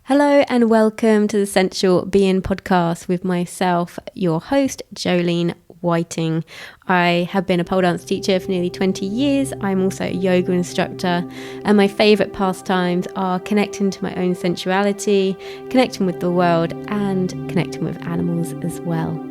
Hello and welcome to the Sensual Being podcast with myself, your host, Jolene Whiting. I have been a pole dance teacher for nearly 20 years. I'm also a yoga instructor, and my favourite pastimes are connecting to my own sensuality, connecting with the world, and connecting with animals as well.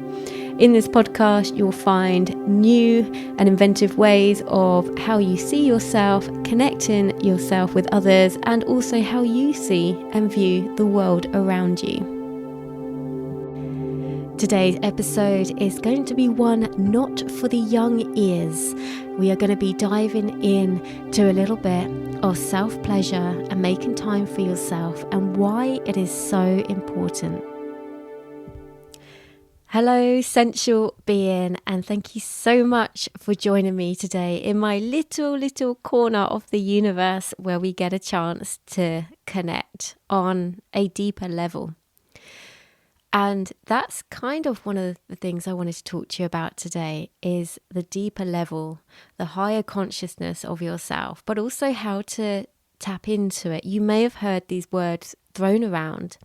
In this podcast, you'll find new and inventive ways of how you see yourself, connecting yourself with others, and also how you see and view the world around you. Today's episode is going to be one not for the young ears. We are going to be diving in to a little bit of self-pleasure and making time for yourself and why it is so important. Hello, Sensual Being, and thank you so much for joining me today in my little corner of the universe where we get a chance to connect on a deeper level. And that's kind of one of the things I wanted to talk to you about today is the deeper level, the higher consciousness of yourself, but also how to tap into it. You may have heard these words thrown around,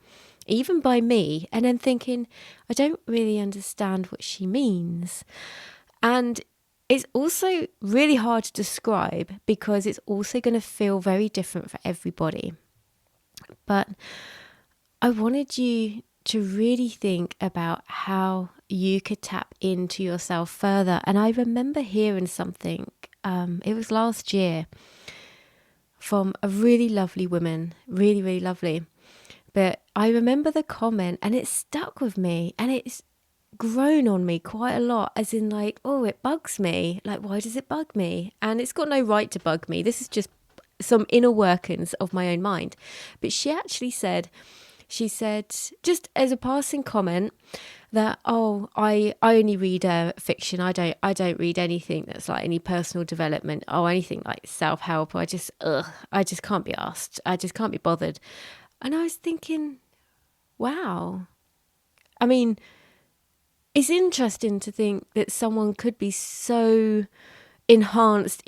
even by me, and then thinking, I don't really understand what she means. And it's also really hard to describe because it's also going to feel very different for everybody. But I wanted you to really think about how you could tap into yourself further. And I remember hearing something, it was last year, from a really lovely woman, really lovely. But I remember the comment and it stuck with me and it's grown on me quite a lot, as in like, oh, it bugs me. Like, why does it bug me? And it's got no right to bug me. This is just some inner workings of my own mind. But she said, just as a passing comment, that, oh, I only read fiction. I don't read anything that's like any personal development or anything like self-help. I just can't be asked. I just can't be bothered. And I was thinking, wow. I mean, it's interesting to think that someone could be so enhanced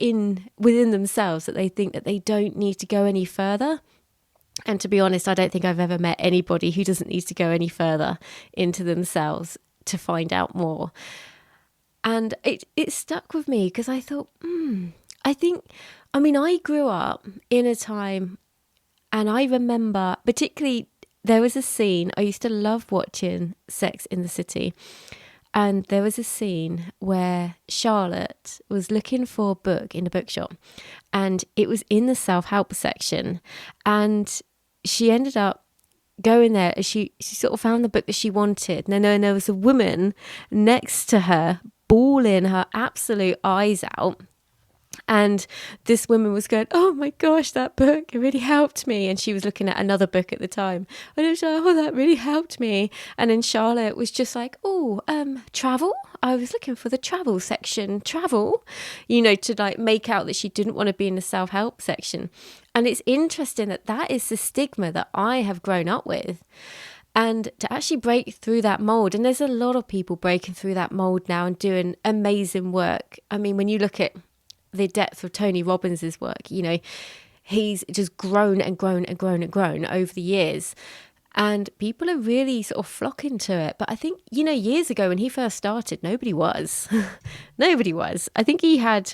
within themselves that they think that they don't need to go any further. And to be honest, I don't think I've ever met anybody who doesn't need to go any further into themselves to find out more. And it stuck with me because I thought, I grew up in a time. And I remember, particularly, there was a scene, I used to love watching Sex in the City. And there was a scene where Charlotte was looking for a book in a bookshop. And it was in the self-help section. And she ended up going there. She sort of found the book that she wanted. And then there was a woman next to her, bawling her absolute eyes out. And this woman was going, oh my gosh, that book, it really helped me. And she was looking at another book at the time. And I was like, oh, that really helped me. And then Charlotte was just like, travel? I was looking for the travel section, travel, to like make out that she didn't want to be in the self-help section. And it's interesting that is the stigma that I have grown up with. And to actually break through that mold, and there's a lot of people breaking through that mold now and doing amazing work. I mean, when you look at the depth of Tony Robbins's work, he's just grown over the years, and people are really sort of flocking to it. But I think, years ago when he first started, nobody was. I think he had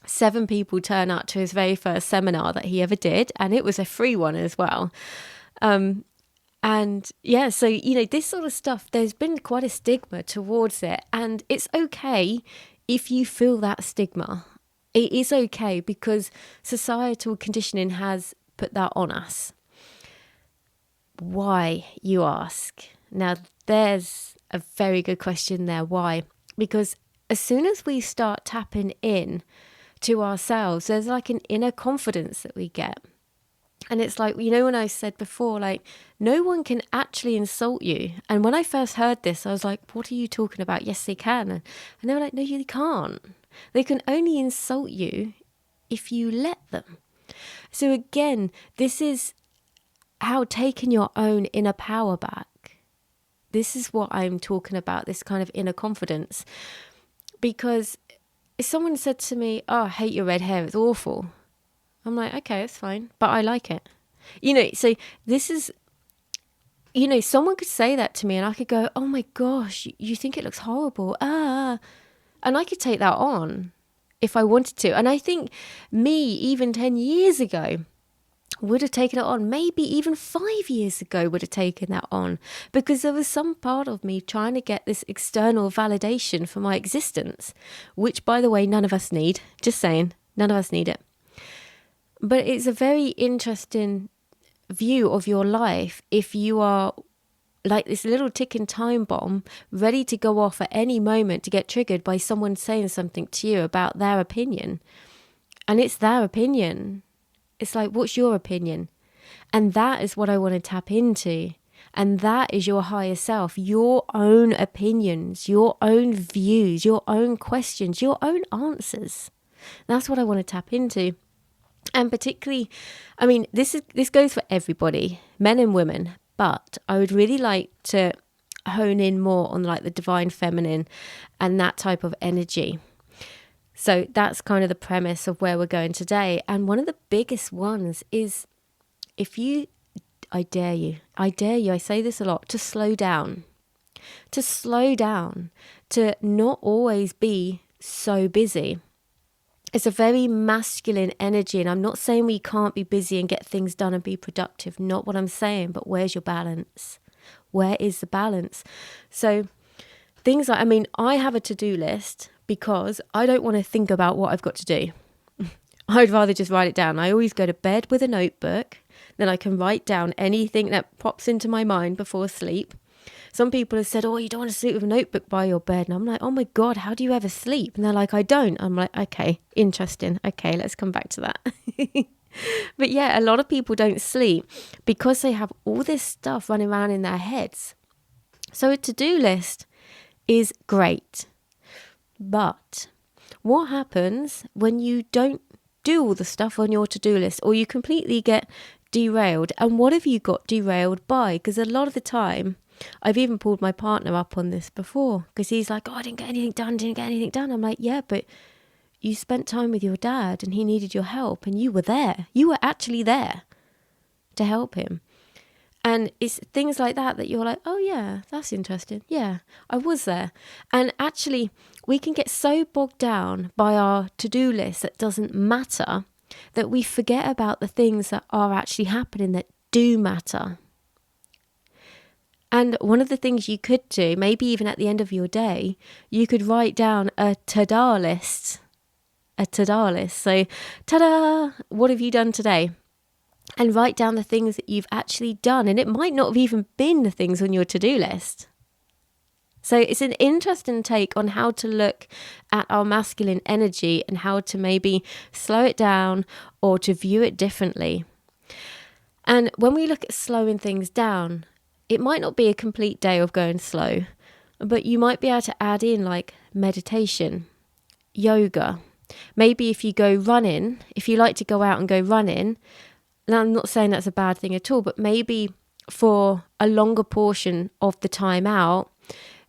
7 people turn up to his very first seminar that he ever did, and it was a free one as well. And yeah, so, this sort of stuff, there's been quite a stigma towards it, and it's okay if you feel that stigma. It is okay because societal conditioning has put that on us. Why, you ask? Now, there's a very good question there. Why? Because as soon as we start tapping in to ourselves, there's like an inner confidence that we get. And it's like, when I said before, like, no one can actually insult you. And when I first heard this, I was like, what are you talking about? Yes, they can. And they were like, no, you can't. They can only insult you if you let them. So again, this is how taking your own inner power back. This is what I'm talking about, this kind of inner confidence. Because if someone said to me, oh, I hate your red hair, it's awful. I'm like, okay, it's fine, but I like it. So this is someone could say that to me and I could go, oh my gosh, you think it looks horrible. And I could take that on if I wanted to. And I think me, even 10 years ago, would have taken it on. Maybe even 5 years ago would have taken that on, because there was some part of me trying to get this external validation for my existence, which, by the way, none of us need. Just saying, none of us need it. But it's a very interesting view of your life if you are like this little ticking time bomb ready to go off at any moment to get triggered by someone saying something to you about their opinion. And it's their opinion. It's like, what's your opinion? And that is what I want to tap into. And that is your higher self, your own opinions, your own views, your own questions, your own answers. That's what I want to tap into. And particularly, I mean, this goes for everybody, men and women, but I would really like to hone in more on like the divine feminine and that type of energy. So that's kind of the premise of where we're going today. And one of the biggest ones is I dare you, I say this a lot, to slow down, to not always be so busy. It's a very masculine energy. And I'm not saying we can't be busy and get things done and be productive. Not what I'm saying, but where's your balance? Where is the balance? So things like, I mean, I have a to-do list because I don't want to think about what I've got to do. I'd rather just write it down. I always go to bed with a notebook. Then I can write down anything that pops into my mind before sleep. Some people have said, oh, you don't want to sleep with a notebook by your bed. And I'm like, oh my God, how do you ever sleep? And they're like, I don't. I'm like, okay, interesting. Okay, let's come back to that. But yeah, a lot of people don't sleep because they have all this stuff running around in their heads. So a to-do list is great. But what happens when you don't do all the stuff on your to-do list, or you completely get derailed? And what have you got derailed by? Because a lot of the time, I've even pulled my partner up on this before, because he's like, oh, I didn't get anything done. I'm like, yeah, but you spent time with your dad and he needed your help and you were there. You were actually there to help him. And it's things like that you're like, oh yeah, that's interesting. Yeah, I was there. And actually, we can get so bogged down by our to-do list that doesn't matter that we forget about the things that are actually happening that do matter. And one of the things you could do, maybe even at the end of your day, you could write down a ta-da list. So, ta-da, what have you done today? And write down the things that you've actually done. And it might not have even been the things on your to-do list. So it's an interesting take on how to look at our masculine energy and how to maybe slow it down or to view it differently. And when we look at slowing things down, it might not be a complete day of going slow, but you might be able to add in like meditation, yoga. Maybe if you go running, if you like to go out and go running, now, I'm not saying that's a bad thing at all, but maybe for a longer portion of the time out,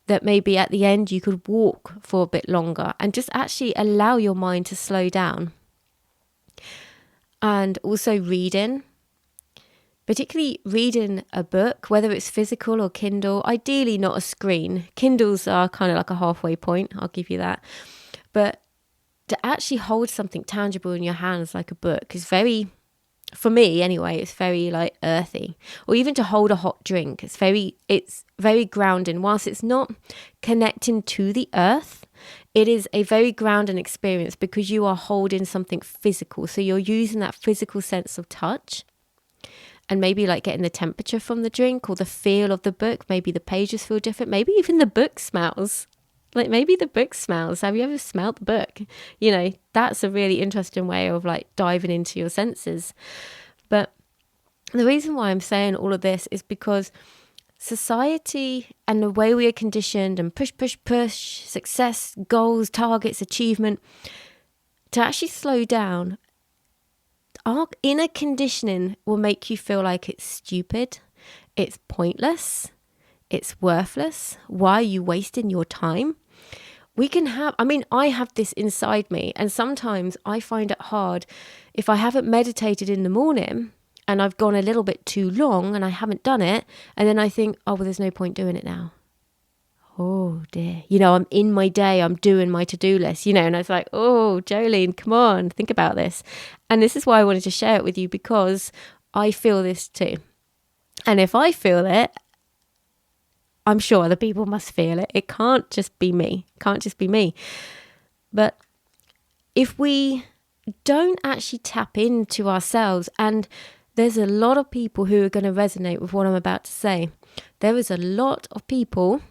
that maybe at the end you could walk for a bit longer and just actually allow your mind to slow down. And also reading, particularly reading a book, whether it's physical or Kindle, ideally not a screen. Kindles are kind of like a halfway point, I'll give you that. But to actually hold something tangible in your hands like a book is very... For me, anyway, it's very like earthy. Or even to hold a hot drink, it's very grounding. Whilst it's not connecting to the earth, it is a very grounding experience because you are holding something physical. So you're using that physical sense of touch, and maybe like getting the temperature from the drink or the feel of the book. Maybe the pages feel different. Maybe even the book smells. Like maybe the book smells. Have you ever smelled the book? You know, that's a really interesting way of like diving into your senses. But the reason why I'm saying all of this is because society and the way we are conditioned and push, success, goals, targets, achievement, to actually slow down, our inner conditioning will make you feel like it's stupid, it's pointless, it's worthless. Why are you wasting your time? I have this inside me, and sometimes I find it hard if I haven't meditated in the morning and I've gone a little bit too long and I haven't done it, and then I think, oh, well, there's no point doing it now. Oh dear. I'm in my day, I'm doing my to-do list, and I was like, oh, Jolene, come on, think about this. And this is why I wanted to share it with you, because I feel this too. And if I feel it, I'm sure other people must feel it. It can't just be me. But if we don't actually tap into ourselves, and there's a lot of people who are going to resonate with what I'm about to say. There is a lot of people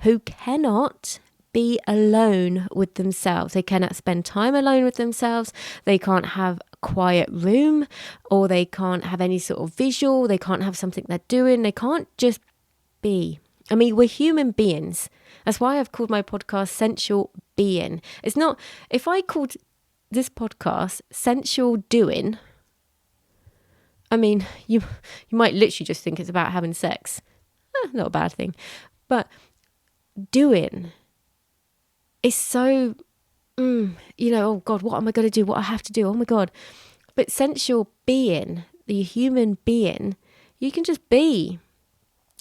who cannot be alone with themselves. They cannot spend time alone with themselves. They can't have a quiet room, or they can't have any sort of visual. They can't have something they're doing. They can't just be. I mean, we're human beings. That's why I've called my podcast Sensual Being. It's not, if I called this podcast Sensual Doing, I mean, you might literally just think it's about having sex. Not a bad thing. But doing is so, oh God, what am I going to do? What I have to do? Oh my God. But sensual being, the human being, you can just be.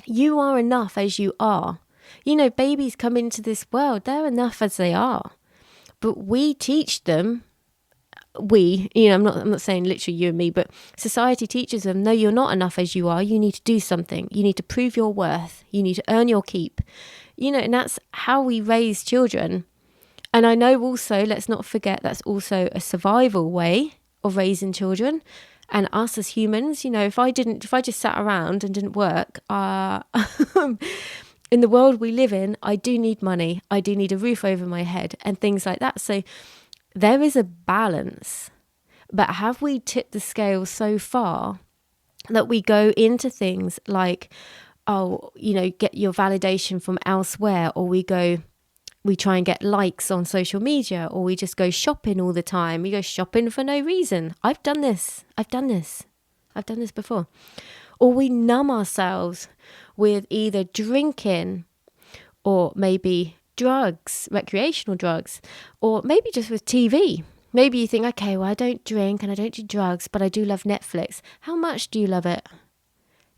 You are enough as you are. Babies come into this world, they're enough as they are. But we teach them, I'm not saying literally you and me, but society teaches them, no, you're not enough as you are. You need to do something. You need to prove your worth. You need to earn your keep. And that's how we raise children. And I know also, let's not forget, that's also a survival way of raising children. And us as humans, if I just sat around and didn't work, in the world we live in, I do need money. I do need a roof over my head and things like that. So there is a balance. But have we tipped the scale so far that we go into things like, get your validation from elsewhere, or we try and get likes on social media, or we just go shopping all the time. We go shopping for no reason. I've done this before. Or we numb ourselves with either drinking, or maybe drugs, recreational drugs, or maybe just with TV. Maybe you think, okay, well, I don't drink and I don't do drugs, but I do love Netflix. How much do you love it?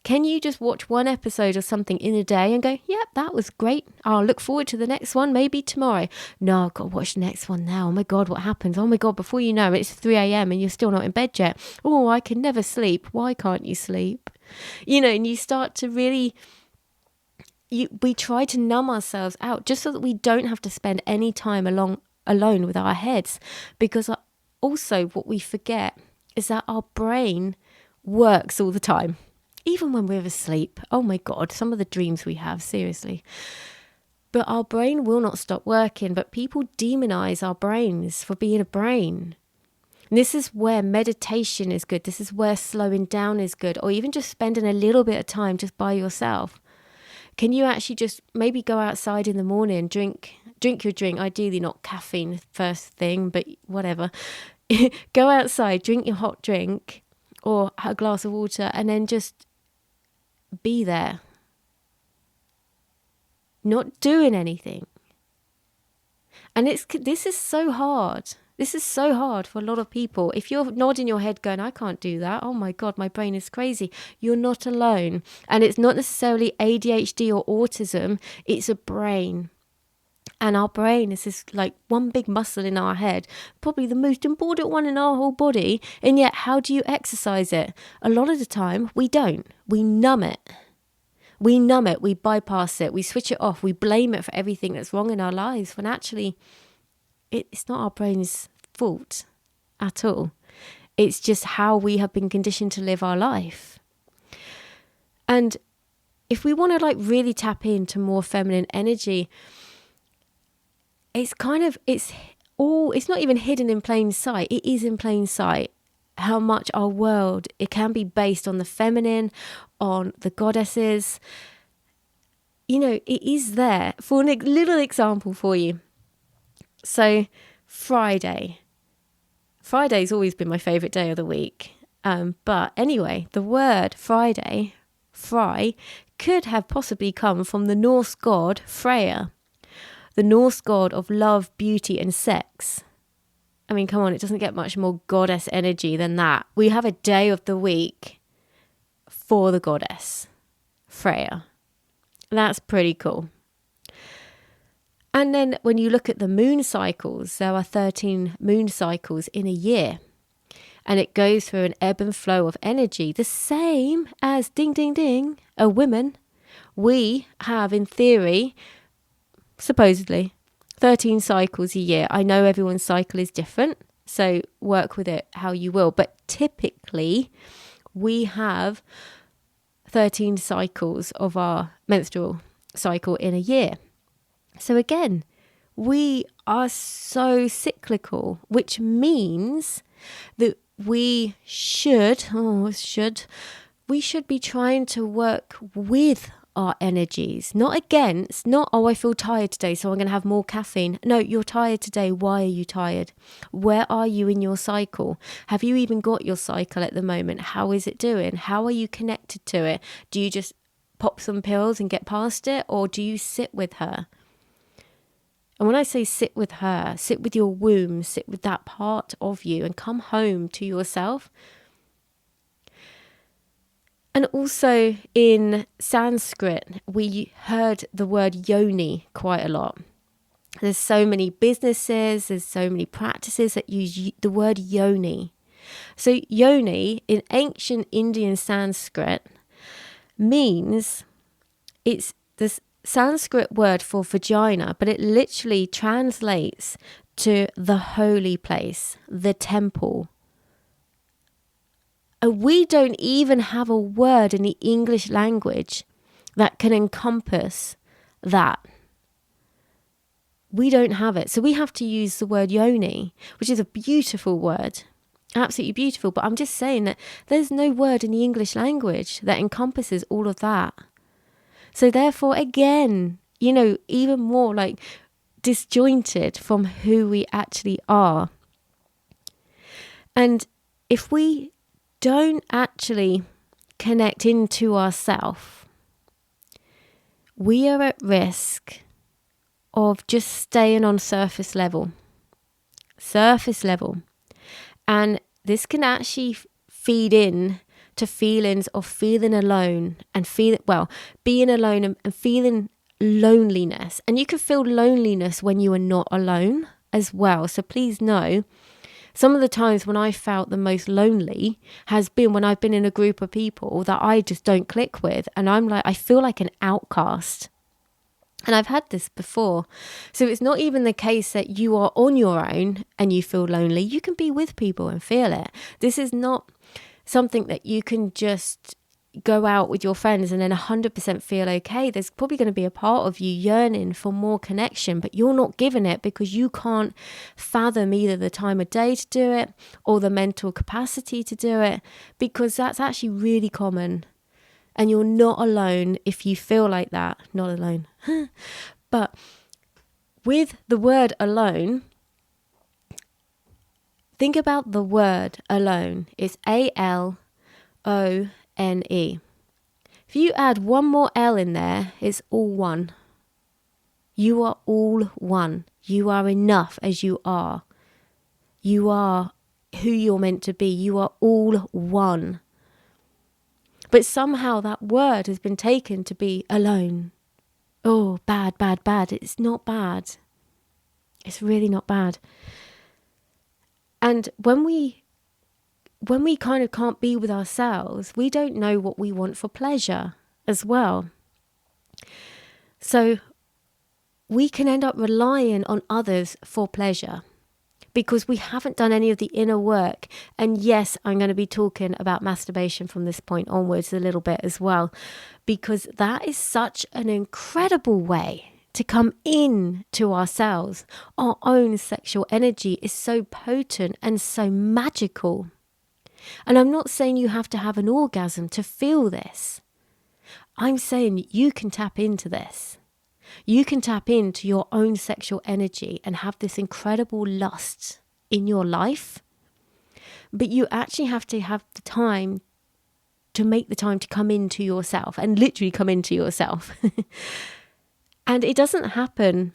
Can you just watch one episode or something in a day and go, yep, that was great. I'll look forward to the next one, maybe tomorrow. No, I've got to watch the next one now. Oh my God, what happens? Oh my God, before you know it, it's 3 a.m. and you're still not in bed yet. Oh, I can never sleep. Why can't you sleep? And you start to really, we try to numb ourselves out just so that we don't have to spend any time alone with our heads. Because also what we forget is that our brain works all the time. Even when we're asleep. Oh my God, some of the dreams we have, seriously. But our brain will not stop working, but people demonize our brains for being a brain. And this is where meditation is good. This is where slowing down is good, or even just spending a little bit of time just by yourself. Can you actually just maybe go outside in the morning, drink your drink, ideally not caffeine first thing, but whatever. Go outside, drink your hot drink or a glass of water, and then just be there, not doing anything. And this is so hard. This is so hard for a lot of people. If you're nodding your head going, I can't do that. Oh my God, my brain is crazy. You're not alone. And it's not necessarily ADHD or autism. It's a brain. And our brain is this like one big muscle in our head, probably the most important one in our whole body. And yet, how do you exercise it? A lot of the time, we don't. We numb it. We bypass it, we switch it off, we blame it for everything that's wrong in our lives, when actually it's not our brain's fault at all. It's just how we have been conditioned to live our life. And if we want to like really tap into more feminine energy, it's not even hidden in plain sight. It is in plain sight how much our world, it can be based on the feminine, on the goddesses. It is there. For a little example for you. So Friday's always been my favourite day of the week. But anyway, the word Friday, Fry, could have possibly come from the Norse god Freya, the Norse god of love, beauty and sex. I mean, come on, it doesn't get much more goddess energy than that. We have a day of the week for the goddess, Freya. That's pretty cool. And then when you look at the moon cycles, there are 13 moon cycles in a year. And it goes through an ebb and flow of energy, the same as ding, ding, ding, a woman. We have, in theory, supposedly, 13 cycles a year. I know everyone's cycle is different, so work with it how you will. But typically, we have 13 cycles of our menstrual cycle in a year. So again, we are so cyclical, which means that we should be trying to work with our energies, not against, not, I feel tired today, so I'm going to have more caffeine. No, you're tired today. Why are you tired? Where are you in your cycle? Have you even got your cycle at the moment? How is it doing? How are you connected to it? Do you just pop some pills and get past it? Or do you sit with her? And when I say sit with her, sit with your womb, sit with that part of you and come home to yourself. And also in Sanskrit, we heard the word yoni quite a lot. There's so many businesses, there's so many practices that use the word yoni. So yoni in ancient Indian Sanskrit means, it's this Sanskrit word for vagina, but it literally translates to the holy place, the temple. We don't even have a word in the English language that can encompass that. We don't have it. So we have to use the word yoni, which is a beautiful word, absolutely beautiful. But I'm just saying that there's no word in the English language that encompasses all of that. So therefore, again, even more like disjointed from who we actually are. And if we don't actually connect into ourselves, we are at risk of just staying on surface level. And this can actually feed in to feelings of feeling alone and being alone and feeling loneliness. And you can feel loneliness when you are not alone as well. So please know, some of the times when I felt the most lonely has been when I've been in a group of people that I just don't click with. And I feel like an outcast. And I've had this before. So it's not even the case that you are on your own and you feel lonely. You can be with people and feel it. This is not something that you can just go out with your friends and then 100% feel okay. There's probably going to be a part of you yearning for more connection, but you're not given it because you can't fathom either the time of day to do it or the mental capacity to do it, because that's actually really common. And you're not alone if you feel like that. Not alone. But with the word alone, think about the word alone. It's ALONE. If you add one more L in there, it's all one. You are all one. You are enough as you are. You are who you're meant to be. You are all one. But somehow that word has been taken to be alone. Oh, bad. It's not bad. It's really not bad. And when we kind of can't be with ourselves, we don't know what we want for pleasure as well. So we can end up relying on others for pleasure because we haven't done any of the inner work. And yes, I'm going to be talking about masturbation from this point onwards a little bit as well, because that is such an incredible way to come in to ourselves. Our own sexual energy is so potent and so magical. And I'm not saying you have to have an orgasm to feel this. I'm saying you can tap into this. You can tap into your own sexual energy and have this incredible lust in your life. But you actually have to have the time to make the time to come into yourself and literally come into yourself. And it doesn't happen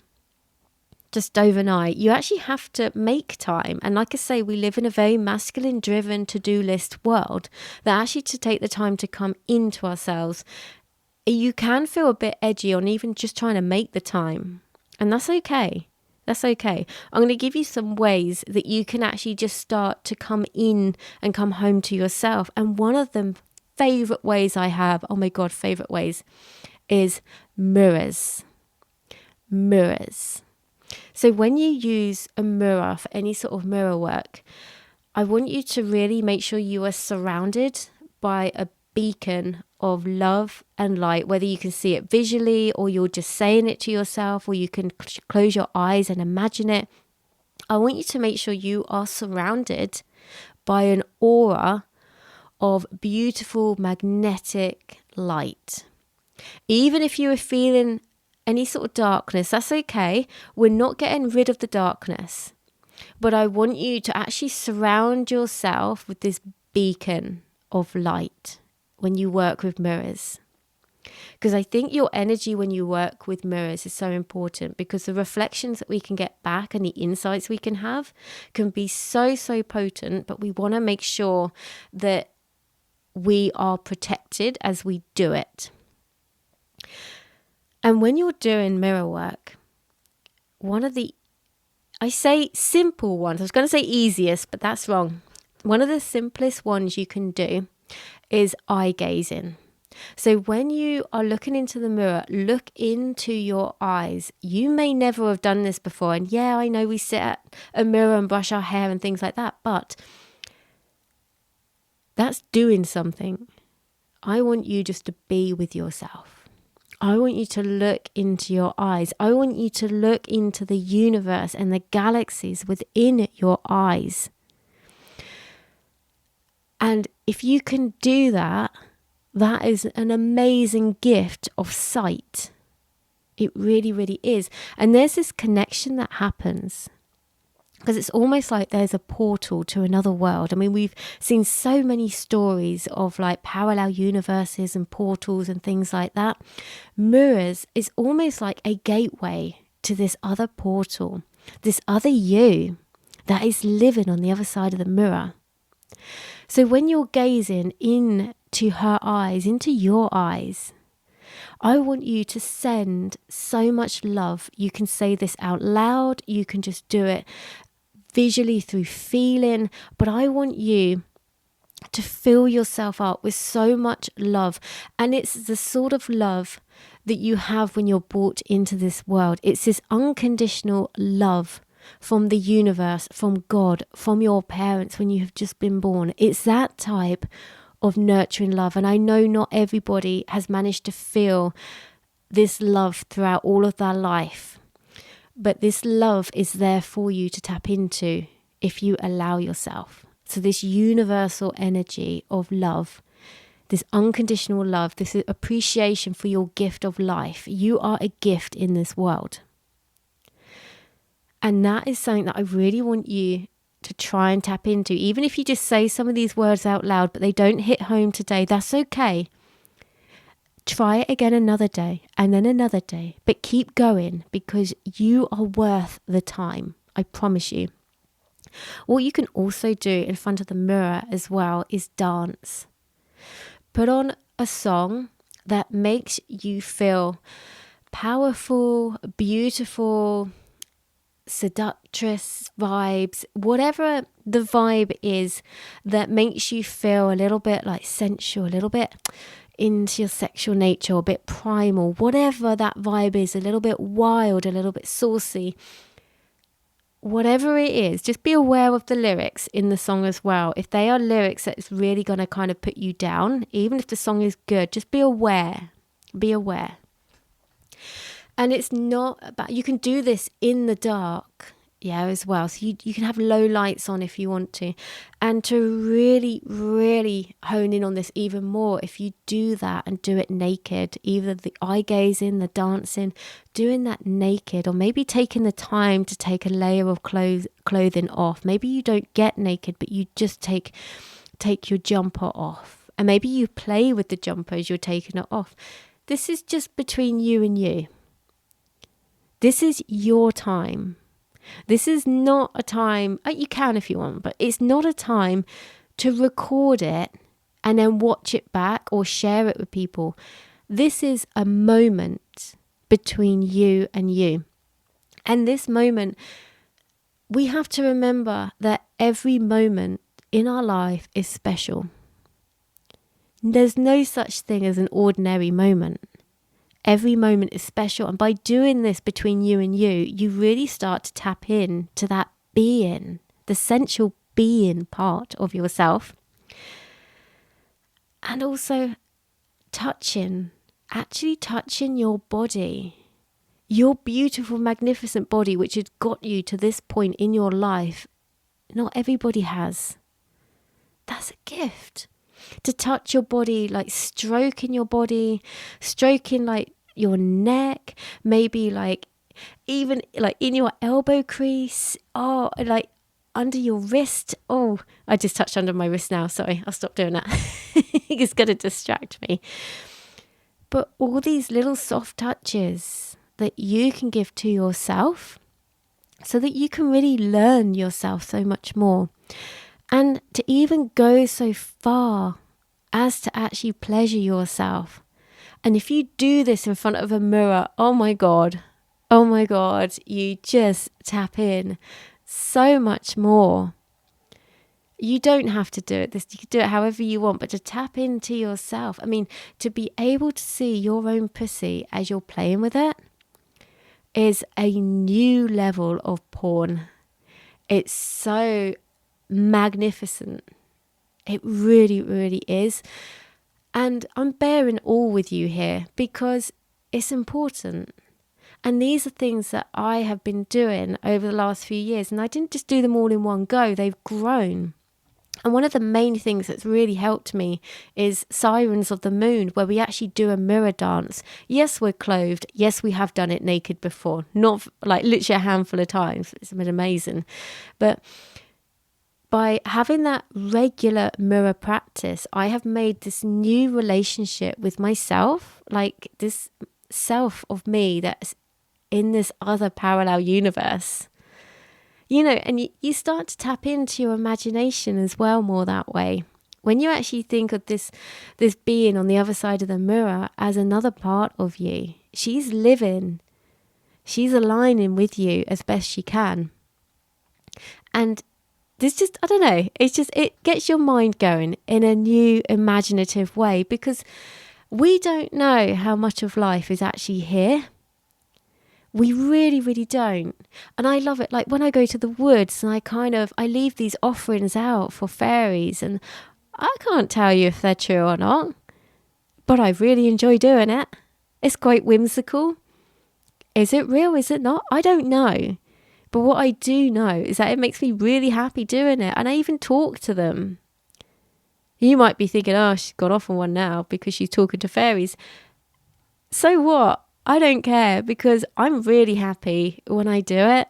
just overnight. You actually have to make time. And like I say, we live in a very masculine driven to-do list world, that actually to take the time to come into ourselves, you can feel a bit edgy on even just trying to make the time. And that's okay. That's okay. I'm going to give you some ways that you can actually just start to come in and come home to yourself. And one of the favorite ways I have, oh my God, favorite ways, is mirrors. Mirrors. So when you use a mirror for any sort of mirror work, I want you to really make sure you are surrounded by a beacon of love and light, whether you can see it visually or you're just saying it to yourself, or you can close your eyes and imagine it. I want you to make sure you are surrounded by an aura of beautiful magnetic light. Even if you are feeling any sort of darkness, that's okay. We're not getting rid of the darkness. But I want you to actually surround yourself with this beacon of light when you work with mirrors. Because I think your energy when you work with mirrors is so important, because the reflections that we can get back and the insights we can have can be so, so potent. But we want to make sure that we are protected as we do it. And when you're doing mirror work, one of the, I say simple ones, I was going to say easiest, but that's wrong. One of the simplest ones you can do is eye gazing. So when you are looking into the mirror, look into your eyes. You may never have done this before. And yeah, I know we sit at a mirror and brush our hair and things like that, but that's doing something. I want you just to be with yourself. I want you to look into your eyes. I want you to look into the universe and the galaxies within your eyes. And if you can do that, that is an amazing gift of sight. It really, really is. And there's this connection that happens, because it's almost like there's a portal to another world. I mean, we've seen so many stories of like parallel universes and portals and things like that. Mirrors is almost like a gateway to this other portal, this other you that is living on the other side of the mirror. So when you're gazing into her eyes, into your eyes, I want you to send so much love. You can say this out loud. You can just do it visually through feeling, but I want you to fill yourself up with so much love. And it's the sort of love that you have when you're brought into this world. It's this unconditional love from the universe, from God, from your parents when you have just been born. It's that type of nurturing love. And I know not everybody has managed to feel this love throughout all of their life. But this love is there for you to tap into if you allow yourself. So this universal energy of love, this unconditional love, this appreciation for your gift of life. You are a gift in this world. And that is something that I really want you to try and tap into. Even if you just say some of these words out loud, but they don't hit home today, that's okay. Try it again another day and then another day, but keep going, because you are worth the time. I promise you. What you can also do in front of the mirror as well is dance. Put on a song that makes you feel powerful, beautiful, seductress vibes, whatever the vibe is that makes you feel a little bit like sensual, a little bit into your sexual nature, a bit primal, whatever that vibe is, a little bit wild, a little bit saucy, whatever it is. Just be aware of the lyrics in the song as well. If they are lyrics that's really going to kind of put you down, even if the song is good, just be aware. And it's not about, you can do this in the dark, as well. So you can have low lights on if you want to. And to really, really hone in on this even more, if you do that and do it naked, either the eye gazing, the dancing, doing that naked, or maybe taking the time to take a layer of clothing off. Maybe you don't get naked, but you just take your jumper off. And maybe you play with the jumper as you're taking it off. This is just between you and you. This is your time. This is not a time, you can if you want, but it's not a time to record it and then watch it back or share it with people. This is a moment between you and you. And this moment, we have to remember that every moment in our life is special. There's no such thing as an ordinary moment. Every moment is special. And by doing this between you and you really start to tap in to that being, the sensual being part of yourself. And also actually touching your body, your beautiful, magnificent body, which has got you to this point in your life. Not everybody has. That's a gift. To touch your body, like stroking your body, stroking like your neck, maybe like even like in your elbow crease, like under your wrist. Oh, I just touched under my wrist now. Sorry, I'll stop doing that. It's going to distract me. But all these little soft touches that you can give to yourself so that you can really learn yourself so much more. And to even go so far as to actually pleasure yourself. And if you do this in front of a mirror, oh my God, you just tap in so much more. You don't have to do it. You can do it however you want, but to tap into yourself. I mean, to be able to see your own pussy as you're playing with it is a new level of porn. It's so magnificent. It really, really is. And I'm bearing all with you here because it's important. And these are things that I have been doing over the last few years. And I didn't just do them all in one go. They've grown. And one of the main things that's really helped me is Sirens of the Moon, where we actually do a mirror dance. Yes, we're clothed. Yes, we have done it naked before. Not like literally a handful of times. It's been amazing. But by having that regular mirror practice, I have made this new relationship with myself, like this self of me that's in this other parallel universe. And you start to tap into your imagination as well more that way. When you actually think of this being on the other side of the mirror as another part of you, she's living, she's aligning with you as best she can. And there's just, I don't know, it gets your mind going in a new imaginative way because we don't know how much of life is actually here. We really, really don't. And I love it. Like when I go to the woods and I leave these offerings out for fairies and I can't tell you if they're true or not, but I really enjoy doing it. It's quite whimsical. Is it real? Is it not? I don't know. But what I do know is that it makes me really happy doing it. And I even talk to them. You might be thinking, oh, she's gone off on one now because she's talking to fairies. So what? I don't care because I'm really happy when I do it.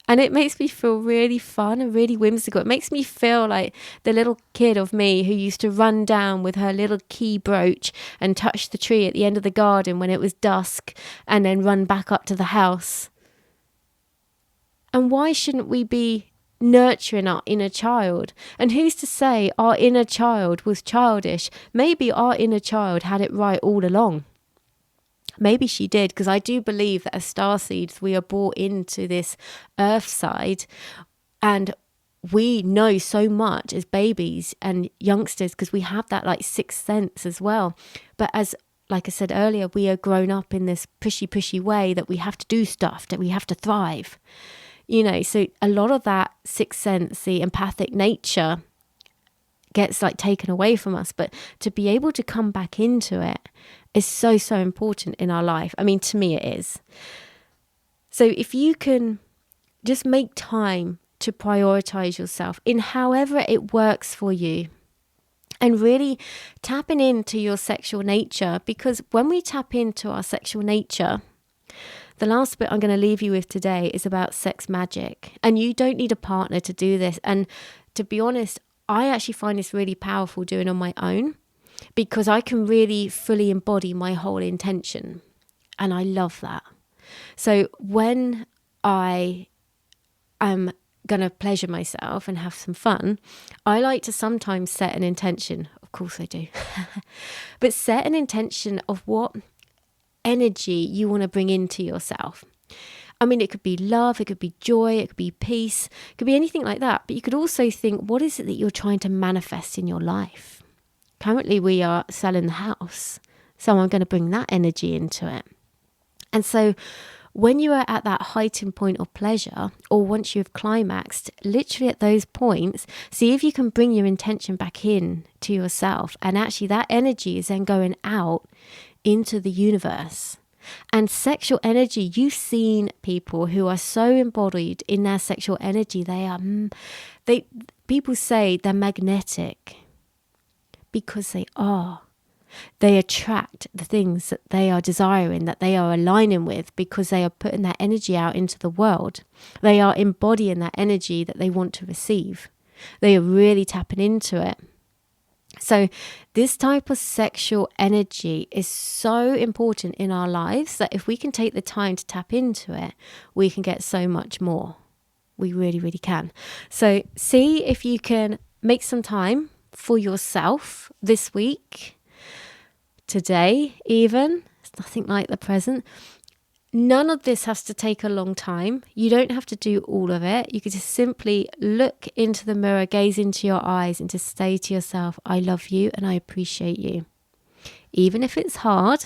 And it makes me feel really fun and really whimsical. It makes me feel like the little kid of me who used to run down with her little key brooch and touch the tree at the end of the garden when it was dusk and then run back up to the house. And why shouldn't we be nurturing our inner child? And who's to say our inner child was childish? Maybe our inner child had it right all along. Maybe she did, because I do believe that as starseeds, we are brought into this earth side and we know so much as babies and youngsters because we have that like sixth sense as well. But as, like I said earlier, we are grown up in this pushy way that we have to do stuff, that we have to thrive. So a lot of that sixth sense, the empathic nature gets like taken away from us. But to be able to come back into it is so, so important in our life. I mean, to me it is. So if you can just make time to prioritize yourself in however it works for you and really tapping into your sexual nature, because when we tap into our sexual nature, the last bit I'm going to leave you with today is about sex magic. And you don't need a partner to do this. And to be honest, I actually find this really powerful doing on my own, because I can really fully embody my whole intention. And I love that. So when I I'm going to pleasure myself and have some fun, I like to sometimes set an intention. Of course I do. But set an intention of what energy you want to bring into yourself. I mean, it could be love, it could be joy, it could be peace, it could be anything like that. But you could also think, what is it that you're trying to manifest in your life? Currently, we are selling the house. So I'm going to bring that energy into it. And so when you are at that heightened point of pleasure, or once you've climaxed, literally at those points, see if you can bring your intention back in to yourself. And actually that energy is then going out into the universe. And sexual energy, you've seen people who are so embodied in their sexual energy. People say they're magnetic because they are. They attract the things that they are desiring, that they are aligning with, because they are putting that energy out into the world. They are embodying that energy that they want to receive. They are really tapping into it. So this type of sexual energy is so important in our lives that if we can take the time to tap into it, we can get so much more. We really, really can. So see if you can make some time for yourself this week. Today, even. It's nothing like the present. None of this has to take a long time. You don't have to do all of it. You could just simply look into the mirror, gaze into your eyes, and just say to yourself, I love you and I appreciate you. Even if it's hard,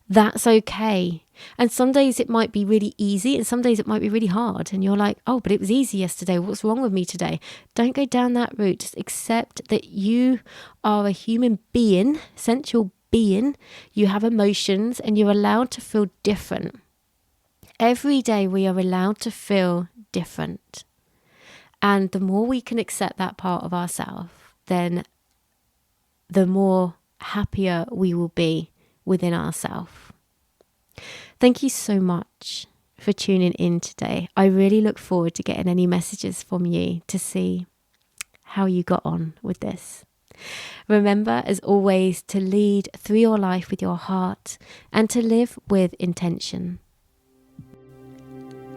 that's okay. And some days it might be really easy and some days it might be really hard. And you're like, oh, but it was easy yesterday. What's wrong with me today? Don't go down that route. Just accept that you are a human being, sensual being. You have emotions and you're allowed to feel different. Every day we are allowed to feel different. And the more we can accept that part of ourselves, then the more happier we will be within ourselves. Thank you so much for tuning in today. I really look forward to getting any messages from you to see how you got on with this. Remember, as always, to lead through your life with your heart and to live with intention.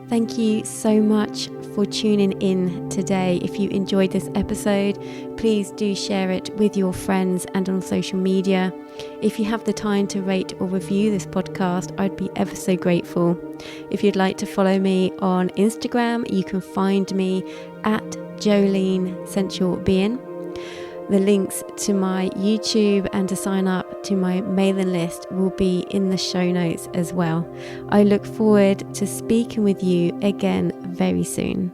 Thank you so much for tuning in today. If you enjoyed this episode, please do share it with your friends and on social media. If you have the time to rate or review this podcast, I'd be ever so grateful. If you'd like to follow me on Instagram, you can find me at Jolene Sensual Being. The links to my YouTube and to sign up to my mailing list will be in the show notes as well. I look forward to speaking with you again very soon.